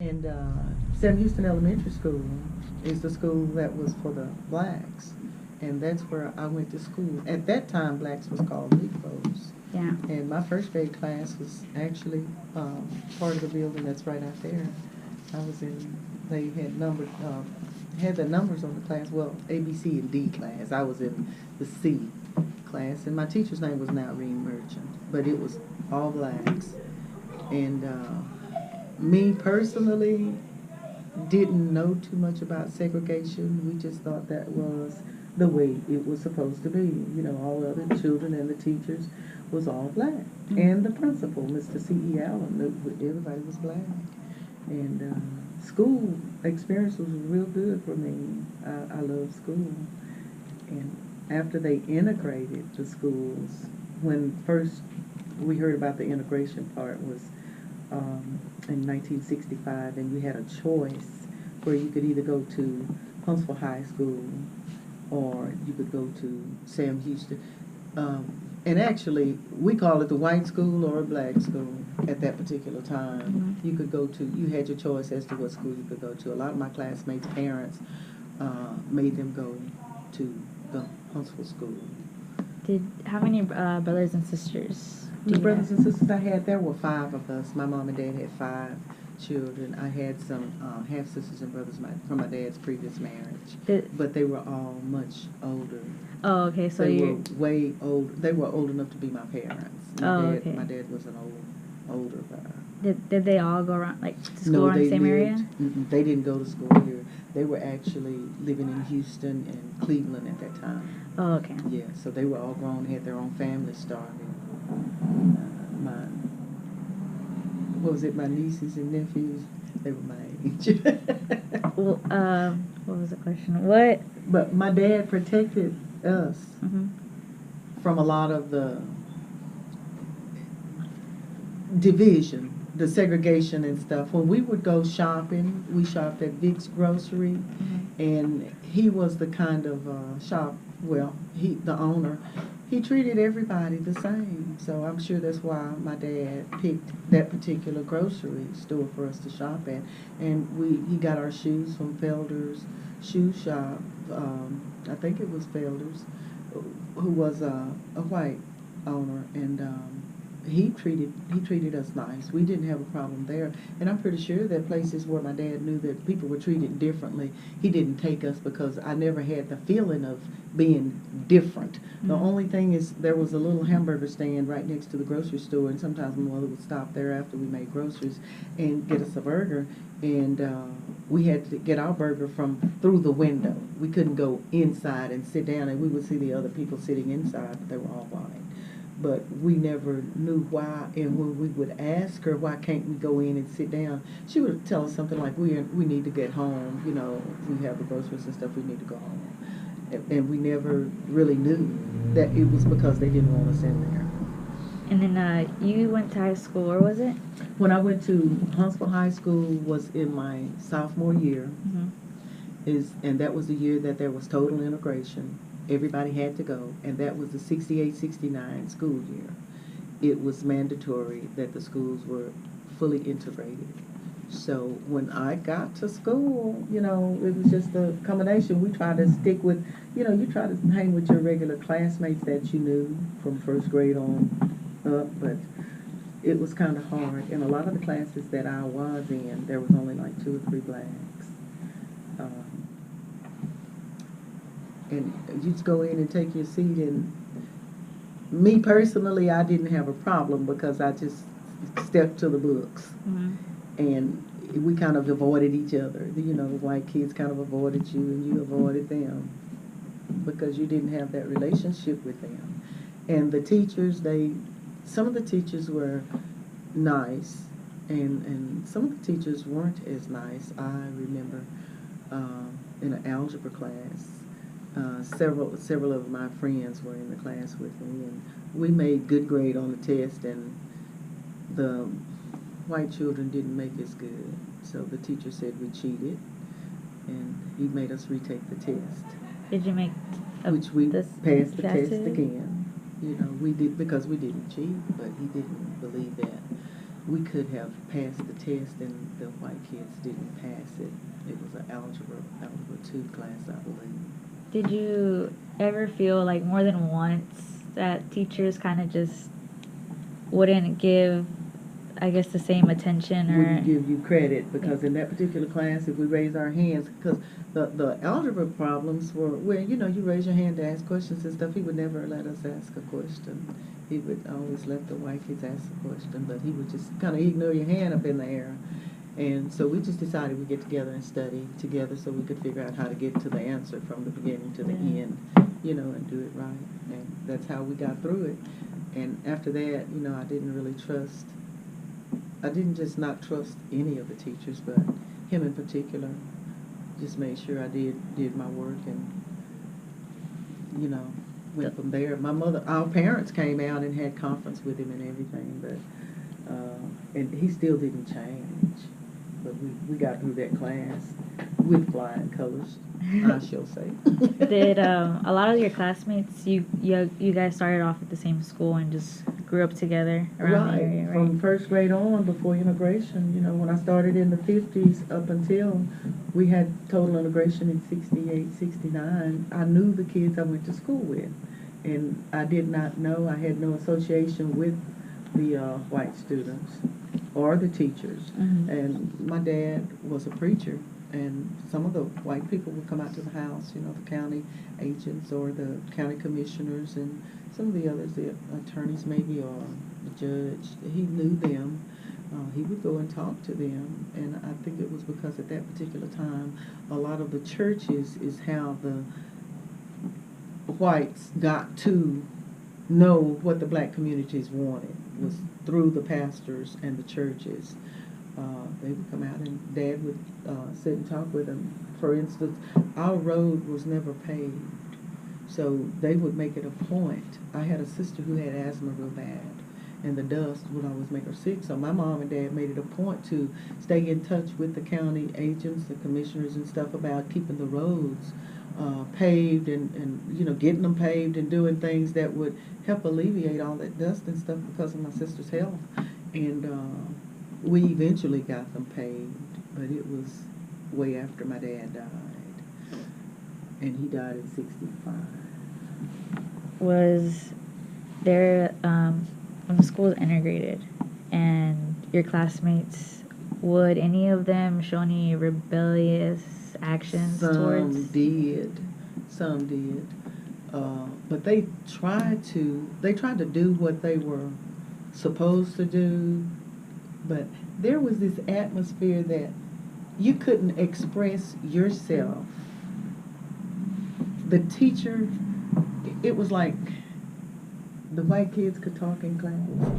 And Sam Houston Elementary School is the school that was for the blacks. And that's where I went to school. At that time, blacks was called Negroes. Yeah. And my first grade class was actually part of the building that's right out there. I was in, they had the numbers on the class, well, A, B, C, and D class. I was in the C class. And my teacher's name was Nareen Merchant, but it was all blacks. And me personally didn't know too much about segregation. We just thought that was the way it was supposed to be. You know, all the other children and the teachers was all black. Mm-hmm. And the principal, Mr. C.E. Allen, everybody was black. And school experience was real good for me. I loved school. And after they integrated the schools, when first we heard about the integration part was in 1965, and you had a choice where you could either go to Huntsville High School or you could go to Sam Houston. And actually, we call it the white school or a black school at that particular time. Mm-hmm. You could go to, you had your choice as to what school you could go to. A lot of my classmates' parents made them go to the Huntsville school. How many brothers and sisters? The brothers and sisters I had, there were 5 of us. My mom and dad had 5 children. I had some half sisters and brothers from my dad's previous marriage, but they were all much older. Oh, okay. So they were way old. They were old enough to be my parents. Okay. My dad was an older guy. Did they all go around to school around the same area? They didn't go to school here. They were actually living in Houston and Cleveland at that time. Oh, okay. Yeah, so they were all grown, had their own families started. My nieces and nephews, they were my age. Well, what was the question? What? But my dad protected us Mm-hmm. from a lot of the division, the segregation and stuff. When we would go shopping, we shopped at Vic's Grocery, Mm-hmm. and he was the kind of the owner, he treated everybody the same. So I'm sure that's why my dad picked that particular grocery store for us to shop at. And he got our shoes from Felder's Shoe Shop. I think it was Felder's, who was a white owner, and he treated us nice. We didn't have a problem there. And I'm pretty sure that places where my dad knew that people were treated differently, he didn't take us because I never had the feeling of being different. Mm-hmm. The only thing is there was a little hamburger stand right next to the grocery store, and sometimes my mother would stop there after we made groceries and get us a burger, and we had to get our burger from through the window. We couldn't go inside and sit down, and we would see the other people sitting inside, but they were all white. But we never knew why, and when we would ask her, why can't we go in and sit down, she would tell us something like, we need to get home, you know, we have the groceries and stuff, we need to go home. And we never really knew that it was because they didn't want us in there. And then you went to high school, where was it? When I went to Huntsville High School was in my sophomore year, Mm-hmm. and that was the year that there was total integration. Everybody had to go, and that was the 68-69 school year. It was mandatory that the schools were fully integrated. So when I got to school, you know, it was just a combination. We tried to stick with, you know, you try to hang with your regular classmates that you knew from first grade on up, but it was kind of hard. And a lot of the classes that I was in, there was only like 2 or 3 blacks. And you just go in and take your seat, and me personally, I didn't have a problem because I just stepped to the books. Mm-hmm. And we kind of avoided each other. You know, the white kids kind of avoided you, and you avoided them because you didn't have that relationship with them. And the teachers, some of the teachers were nice, and some of the teachers weren't as nice. I remember in an algebra class, several of my friends were in the class with me, and we made good grade on the test, and the white children didn't make as good. So the teacher said we cheated, and he made us retake the test. Did you make which we passed the test too? again. You know, we did because we didn't cheat, but he didn't believe that. we could have passed the test and the white kids didn't pass it. It was an algebra 2 class, I believe. Did you ever feel like more than once that teachers kind of just wouldn't give, I guess, the same attention or Wouldn't give you credit because in that particular class, if we raise our hands, because the algebra problems were where, you know, you raise your hand to ask questions and stuff, he would never let us ask a question. He would always let the white kids ask the question, but he would just kind of ignore your hand up in the air. And so we just decided we'd get together and study together so we could figure out how to get to the answer from the beginning to the end, you know, and do it right. And that's how we got through it. And after that, you know, I didn't just not trust any of the teachers, but him in particular. Just made sure I did my work and, you know, went from there. Our parents came out and had conference with him and everything, but, and he still didn't change. But we got through that class with flying colors, I shall say. Did a lot of your classmates, you guys started off at the same school and just grew up together around the area, right? From first grade on, before integration, you know, when I started in the 50s up until we had total integration in 68, 69, I knew the kids I went to school with. And I did not know, I had no association with the white students or the teachers. Mm-hmm. And my dad was a preacher, and some of the white people would come out to the house, you know, the county agents or the county commissioners and some of the others, the attorneys maybe, or the judge. He knew them. He would go and talk to them, and I think it was because at that particular time, a lot of the churches is how the whites got to know what the black communities wanted, was through the pastors and the churches. They would come out and Dad would sit and talk with them. For instance, our road was never paved, so they would make it a point. I had a sister who had asthma real bad, and the dust would always make her sick, so my mom and Dad made it a point to stay in touch with the county agents, the commissioners and stuff about keeping the roads paved and you know, getting them paved and doing things that would help alleviate all that dust and stuff because of my sister's health. And we eventually got them paved, but it was way after my dad died, and he died in 65. Was there, when the school was integrated and your classmates, would any of them show any rebellious actions towards? Some did, but they tried to do what they were supposed to do, but there was this atmosphere that you couldn't express yourself. The teacher, it was like the white kids could talk in class,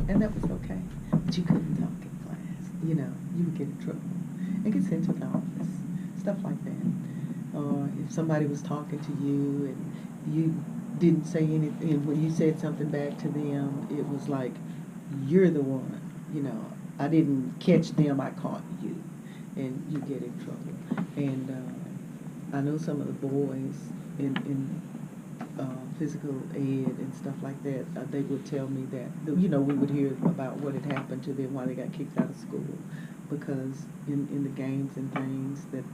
and that was okay, but you couldn't talk in class. You know, you would get in trouble and get sent to the office, stuff like that. Or if somebody was talking to you and you didn't say anything, when you said something back to them, it was like, you're the one, you know, I didn't catch them, I caught you, and you get in trouble. And I know some of the boys in physical ed and stuff like that, they would tell me that, you know, we would hear about what had happened to them, why they got kicked out of school, because in the games and things that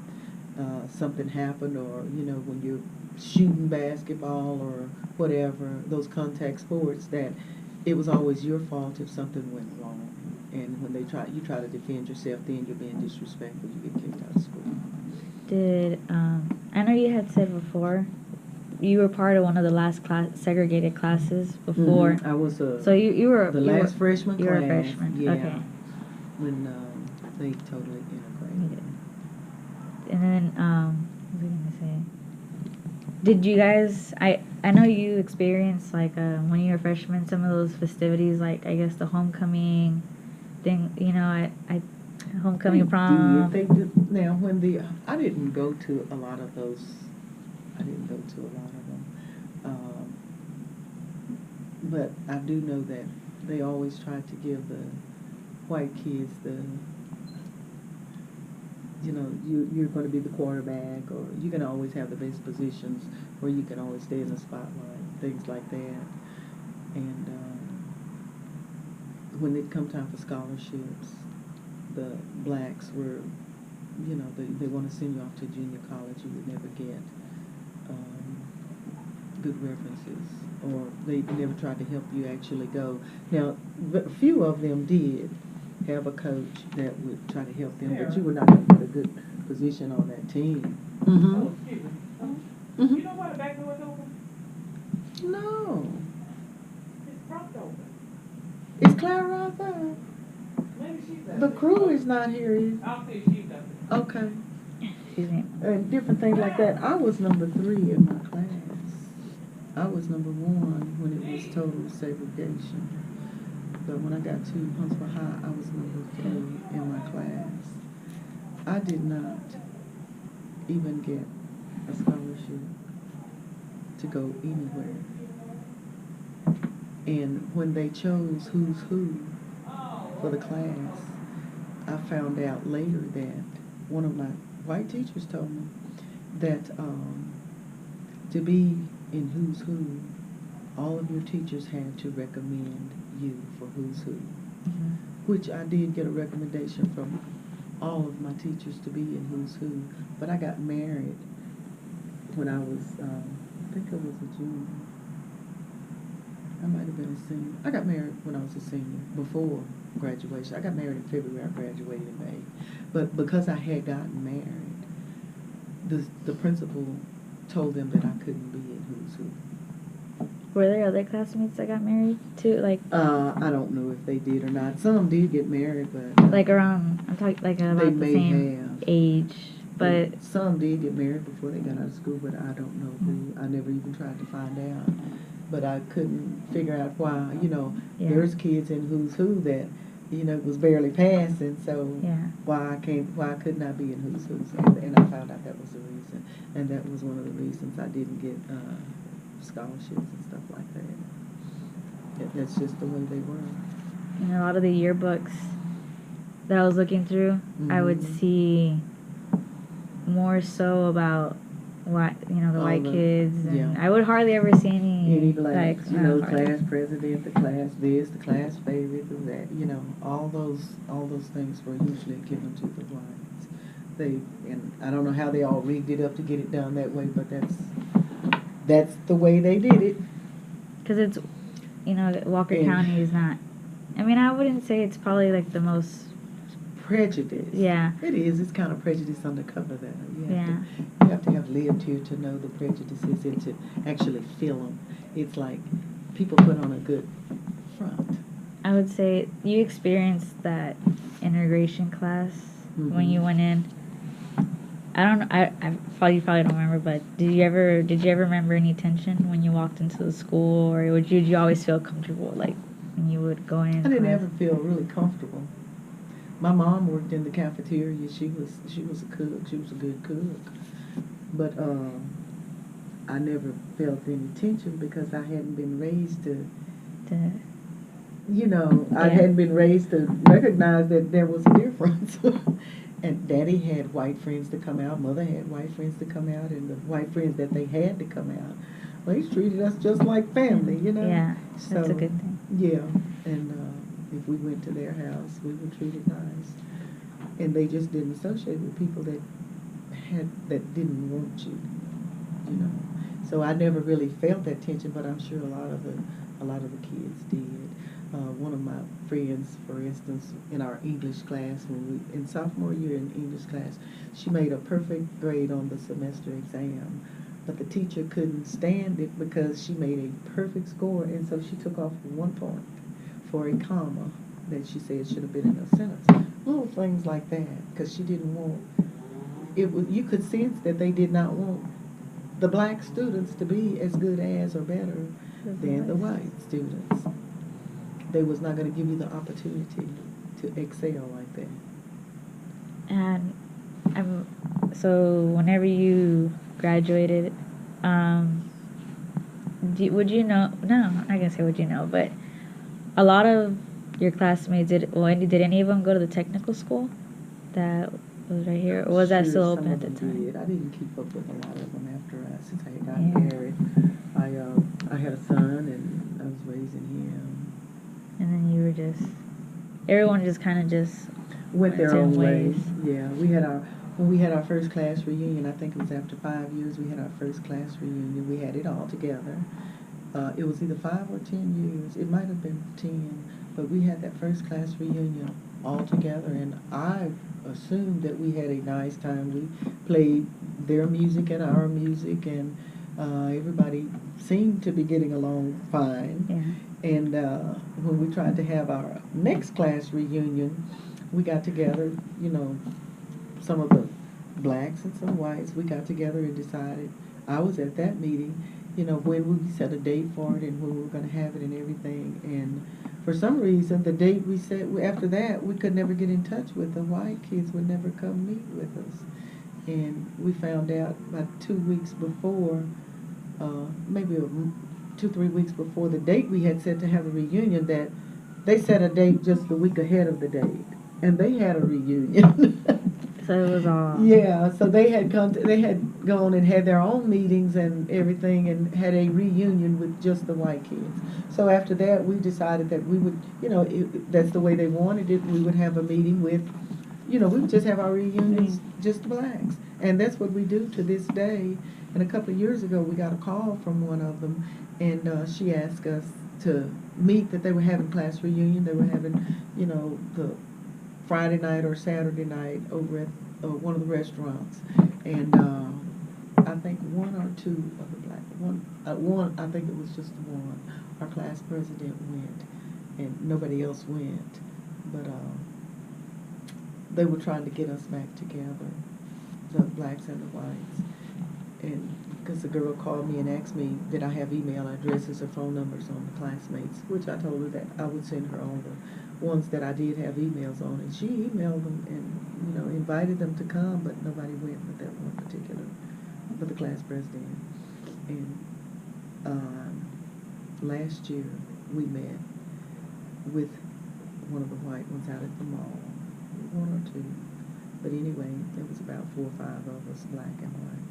something happened, or, you know, when you're shooting basketball or whatever, those contact sports, that it was always your fault if something went wrong. And when you try to defend yourself, then you're being disrespectful, you get kicked out of school. Did, I know you had said before, you were part of one of the last segregated classes before. Mm-hmm. I was so you were the last freshman class. You were a freshman, yeah, okay. When they totally integrated. And then, what was I gonna say? Did you guys, I know you experienced, like, when you were a freshman, some of those festivities, like, I guess the homecoming thing, you know, homecoming prom. They did. Now, I didn't go to a lot of those. I didn't go to a lot of them. But I do know that they always tried to give the white kids you know, you're going to be the quarterback, or you can always have the best positions, or you can always stay in the spotlight, things like that. And when it come time for scholarships, the blacks were, they want to send you off to junior college. You would never get good references, or they never tried to help you actually go. Now, a few of them did have a coach that would try to help them, but you were not going to get a good position on that team. Mm-hmm. Oh, excuse me. Mm-hmm. You know why the back door is open? No. It's propped open. Is Clara out there? Maybe she's out The there. crew is not here, is I'll see if she's out there. okay. Excuse me. And different things like that. I was number 3 in my class. I was number 1 when it was total segregation. But when I got to Huntsville High, I was number 3 in my class. I did not even get a scholarship to go anywhere. And when they chose who's who for the class, I found out later that one of my white teachers told me that to be in who's who, all of your teachers had to recommend you for who's who. Mm-hmm. Which I did get a recommendation from all of my teachers to be in who's who. But I got married when I was, I think I was a junior. I might have been a senior. I got married when I was a senior, before graduation. I got married in February, I graduated in May. But because I had gotten married, the principal told them that I couldn't be in who's who. Were there other classmates that got married too? Like, I don't know if they did or not. Some did get married, but like around, I'm talking like about they the may same have. age, but Some did get married before they got out of school, but I don't know who. I never even tried to find out. But I couldn't figure out why, yeah. there's kids in who's who that, was barely passing, so Yeah. why couldn't I be in who's who? And I found out that was the reason. And that was one of the reasons I didn't get scholarships and stuff like that. That's just the way they were. In a lot of the yearbooks that I was looking through, I would Mhm. see more so about the white kids, and yeah. I would hardly ever see any blacks, hardly. class president, the class this, the class favorite, the that, all those things were usually given to the whites. And I don't know how they all rigged it up to get it done that way, but that's the way they did it. Because it's, Walker And- County is not, I wouldn't say it's probably like the most, Prejudice. yeah. It is. It's kind of prejudice undercover there. Yeah. You have to have lived here to know the prejudices and to actually feel them. It's like people put on a good front. I would say you experienced that integration class when Mhm. you went in. I don't know. You probably don't remember, but did you ever remember any tension when you walked into the school, or did you always feel comfortable, like when you would go in? I didn't class? ever feel really comfortable. My mom worked in the cafeteria. She was a cook. She was a good cook. But I never felt any tension because I hadn't been raised to. I hadn't been raised to recognize that there was a difference. And Daddy had white friends to come out, Mother had white friends to come out, and the white friends that they had to come out, well, he treated us just like family, Yeah, So, that's a good thing. Yeah, and if we went to their house, we were treated nice. And they just didn't associate with people that didn't want you, So I never really felt that tension, but I'm sure a lot of the kids did. One of my friends, for instance, in our English class, in sophomore year in English class, she made a perfect grade on the semester exam, but the teacher couldn't stand it because she made a perfect score, and so she took off 1 point for a comma that she said should have been in a sentence. Little things like that, because she didn't want it. You could sense that they did not want the black students to be as good as or better than the white students. They was not going to give you the opportunity to excel like that. And so whenever you graduated, would you know? No, I'm not gonna say would you know, but a lot of your classmates did any of them go to the technical school that was right here, or was that Sure, still some open of at the them time? did. I didn't keep up with a lot of them after since I had gotten Yeah. married. I had a son and I was raising him. And then you were just everyone just kind of just went their their own way. ways. Yeah, when we had our first class reunion, I think it was after 5 years, we had our first class reunion. We had it all together. It was either 5 or 10 years. It might have been 10, but we had that first class reunion all together, and I assumed that we had a nice time. We played their music and our music, and everybody seemed to be getting along fine. Yeah. And when we tried to have our next class reunion, we got together, some of the blacks and some whites, we got together and decided, I was at that meeting, when we set a date for it and when we were going to have it and everything. And for some reason, the date we set, after that, we could never get in touch with the white kids, would never come meet with us. And we found out about 2 weeks before, maybe 2-3 weeks before the date we had set to have the reunion, that they set a date just the week ahead of the date. And they had a reunion. So it was all. Yeah, so they had they had gone and had their own meetings and everything, and had a reunion with just the white kids. So after that, we decided that we would, that's the way they wanted it. We would have a meeting with, we would just have our reunions, just the blacks, and that's what we do to this day. And a couple of years ago, we got a call from one of them, and she asked us to meet, that they were having class reunion. They were having, the Friday night or Saturday night over at one of the restaurants, and I think one or two of the black one, I think it was just one. Our class president went, and nobody else went, but they were trying to get us back together, the blacks and the whites, and because the girl called me and asked me did I have email addresses or phone numbers on the classmates, which I told her that I would send her all the ones that I did have emails on, and she emailed them and invited them to come, but nobody went but that one particular, but the class president. And last year we met with one of the white ones out at the mall, one or two, but anyway, there was about 4 or 5 of us, black and white,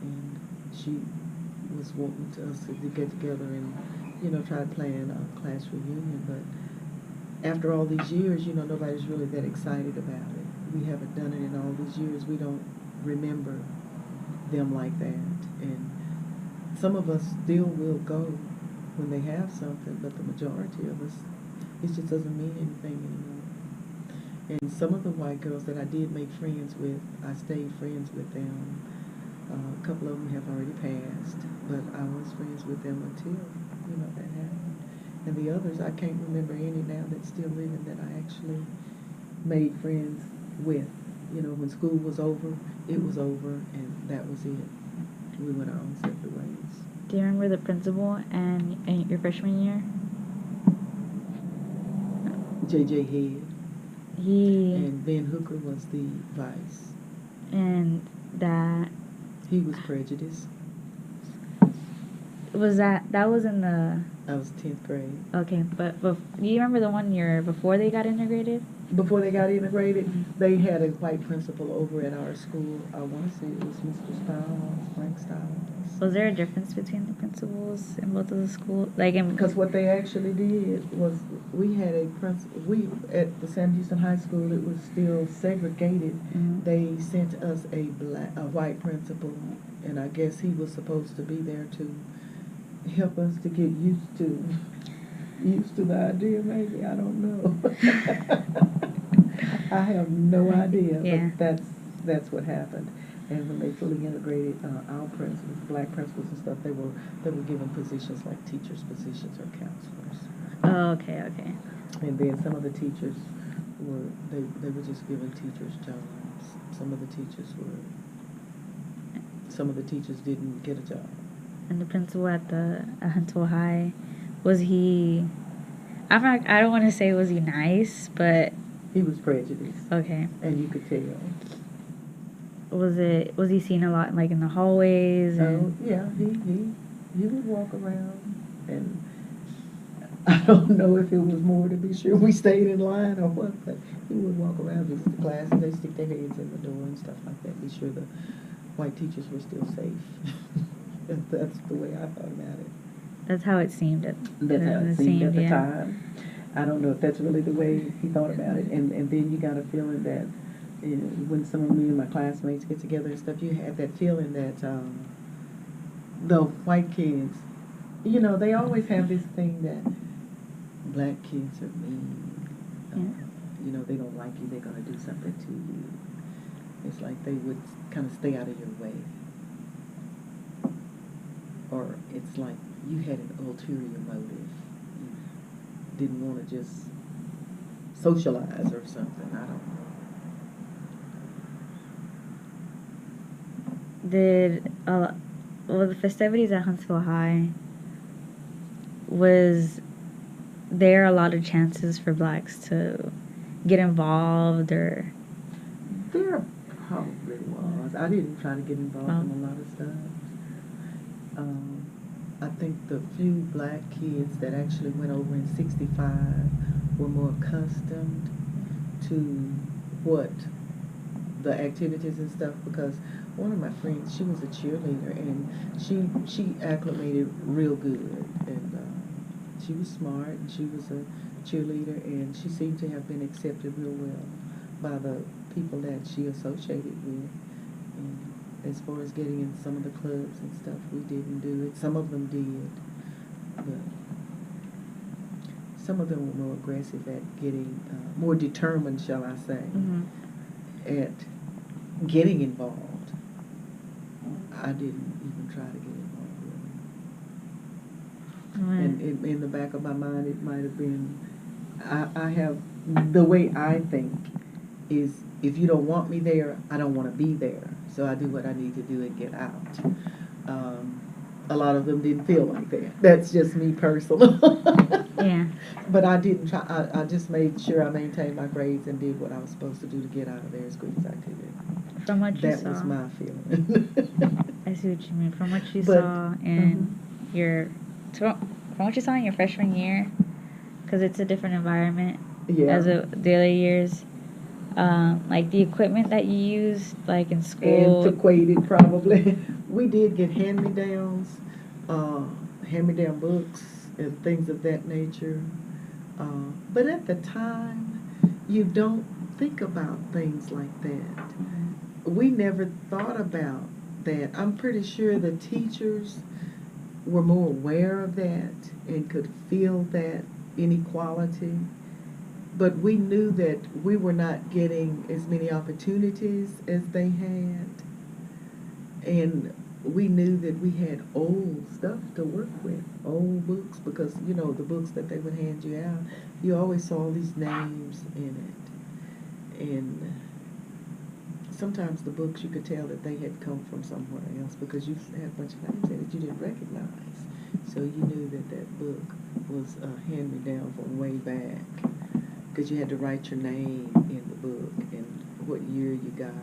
and she was wanting us to get together and try to plan a class reunion, but after all these years, nobody's really that excited about it. We haven't done it in all these years. We don't remember them like that. And some of us still will go when they have something, but the majority of us, it just doesn't mean anything anymore. And some of the white girls that I did make friends with, I stayed friends with them. A couple of them have already passed, but I was friends with them until, that happened. And the others, I can't remember any now that's still living that I actually made friends with. When school was over, it was over, and that was it. We went our own separate ways. Do you remember the principal and your freshman year? J.J. Head. And Ben Hooker was the vice. And that... He was prejudiced. That was in the... I was 10th grade. Okay, but do you remember the one year before they got integrated? Before they got integrated, they had a white principal over at our school. I want to say it was Mr. Stiles, Frank Stiles. Was there a difference between the principals in both of the schools? Because what they actually did was, we had a principal. At the Sam Houston High School, it was still segregated. Mm-hmm. They sent us a white principal, and I guess he was supposed to be there to help us to get used to the idea, maybe. I don't know. I have no idea, yeah. But that's what happened. And when they fully integrated our principals, black principals and stuff, they were given positions like teachers' positions or counselors. Oh, okay. And then some of the teachers they were just given teachers' jobs. Some of the teachers didn't get a job. And the principal at Huntsville High, was he... I don't want to say was he nice, but... He was prejudiced. Okay. And you could tell. Was he seen a lot, like, in the hallways? Oh, yeah. He would walk around, and I don't know if it was more to be sure we stayed in line or what, but he would walk around, visit the class, and they stick their heads in the door and stuff like that, be sure the white teachers were still safe. That's the way I thought about it. That's how it seemed. That's how it seemed at the time. I don't know if that's really the way he thought about it. And then you got a feeling that when some of me and my classmates get together and stuff, you have that feeling that the white kids, you know, they always have this thing that black kids are mean. You know, they don't like you, they're going to do something to you. It's like they would kind of stay out of your way. Or it's like you had an ulterior motive. You didn't want to just socialize or something. I don't know. Did the festivities at Huntsville High, was there a lot of chances for blacks to get involved, or? There probably was. I didn't try to get involved in a lot of stuff. I think the few black kids that actually went over in 65 were more accustomed to what the activities and stuff, because one of my friends, she was a cheerleader, and she acclimated real good, and she was smart, and she was a cheerleader, and she seemed to have been accepted real well by the people that she associated with. And as far as getting in some of the clubs and stuff, we didn't do it. Some of them did, but some of them were more aggressive at getting, more determined, shall I say, at getting involved. I didn't even try to get involved, really. And in the back of my mind, it might have been, I have, the way I think is, if you don't want me there, I don't want to be there. So I do what I need to do and get out. A lot of them didn't feel like that. That's just me personally. Yeah. But I didn't try. I just made sure I maintained my grades and did what I was supposed to do to get out of there as quick as I could. From what you saw. That was my feeling. I see what you mean. From what you saw in from what you saw in your freshman year, because it's a different environment as the other years. Like the equipment that you used, like in school. Antiquated, probably. We did get hand-me-downs, hand-me-down books and things of that nature. But at the time, you don't think about things like that. We never thought about that. I'm pretty sure the teachers were more aware of that and could feel that inequality. But we knew that we were not getting as many opportunities as they had. And we knew that we had old stuff to work with, old books, because, you know, the books that they would hand you out, you always saw all these names in it. And sometimes the books, you could tell that they had come from somewhere else, because you had a bunch of names in it you didn't recognize. So you knew that that book was a hand-me-down from way back, because you had to write your name in the book and what year you got it.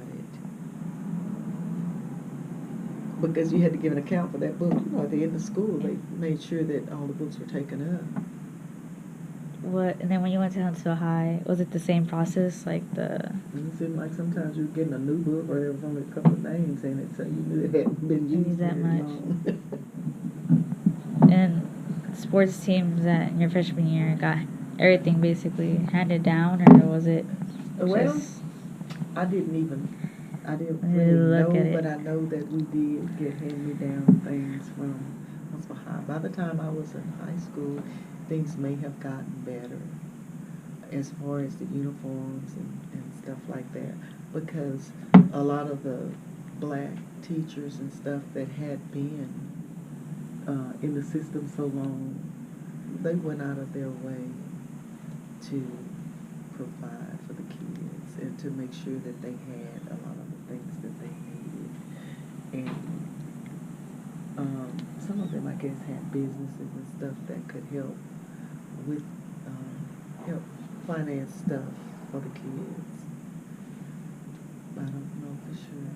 Because you had to give an account for that book. You know, at the end of school, they made sure that all the books were taken up. What? And then when you went to Huntsville High, was it the same process? Like the... It seemed like sometimes you were getting a new book, or there was only a couple of names in it, so you knew it hadn't been used that very much. long. And sports teams that in your freshman year got everything basically handed down, or was it Well, just... I didn't Really really look at know, it. but I know that we did get hand-me-down things from Huntsville High. By the time I was in high school, things may have gotten better as far as the uniforms and stuff like that, because a lot of the black teachers and stuff that had been in the system so long, they went out of their way to provide for the kids and to make sure that they had a lot of the things that they needed. And some of them, I guess, had businesses and stuff that could help with help finance stuff for the kids. I don't know for sure.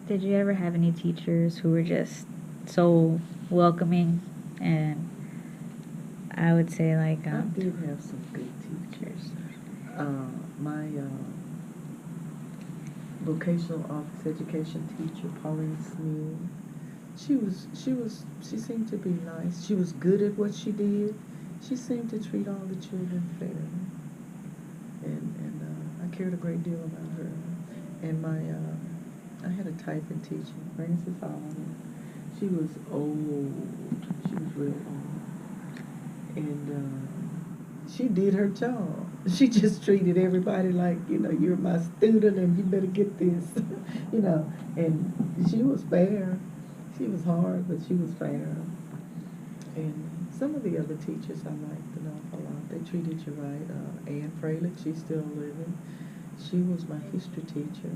Did you ever have any teachers who were just so welcoming? And I would say, like, I did have some good teachers. My vocational office education teacher, Pauline Smith, she seemed to be nice. She was good at what she did, she seemed to treat all the children fairly. And I cared a great deal about her. And I had a typing teacher, Frances Oliver. She was old. She was real old. And she did her job. She just treated everybody like, you're my student and you better get this, And she was fair. She was hard, but she was fair. And some of the other teachers I liked an awful lot. They treated you right. Ann Fralick, she's still living. She was my history teacher.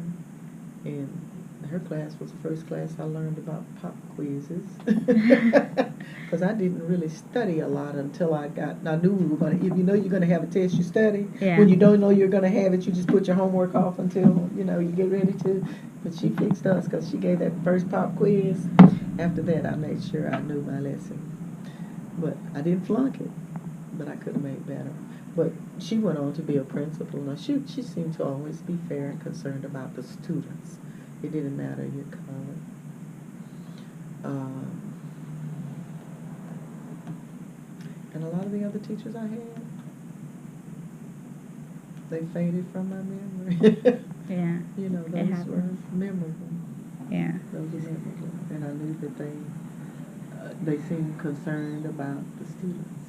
And her class was the first class I learned about pop quizzes. Because I didn't really study a lot until I knew we were going to, if you know you're going to have a test, you study. Yeah. When you don't know you're going to have it, you just put your homework off until, you get ready to. But she fixed us because she gave that first pop quiz. After that, I made sure I knew my lesson. But I didn't flunk it, but I could have made better. But she went on to be a principal. Now, she seemed to always be fair and concerned about the students. It didn't matter your color. And a lot of the other teachers I had, they faded from my memory. Yeah. Those were memorable. Yeah. Those were memorable. And I knew that they seemed concerned about the students.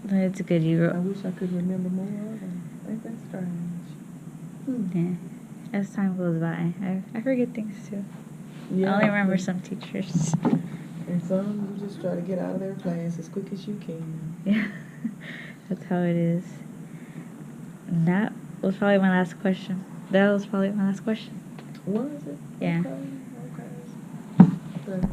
That's good. I wish I could remember more of them. Ain't that strange? Yeah. As time goes by, I forget things too. Yeah, I only remember some teachers. And some you just try to get out of their class as quick as you can. Yeah. That's how it is. And that was probably my last question. Was it? Was it? Yeah. Okay. Good.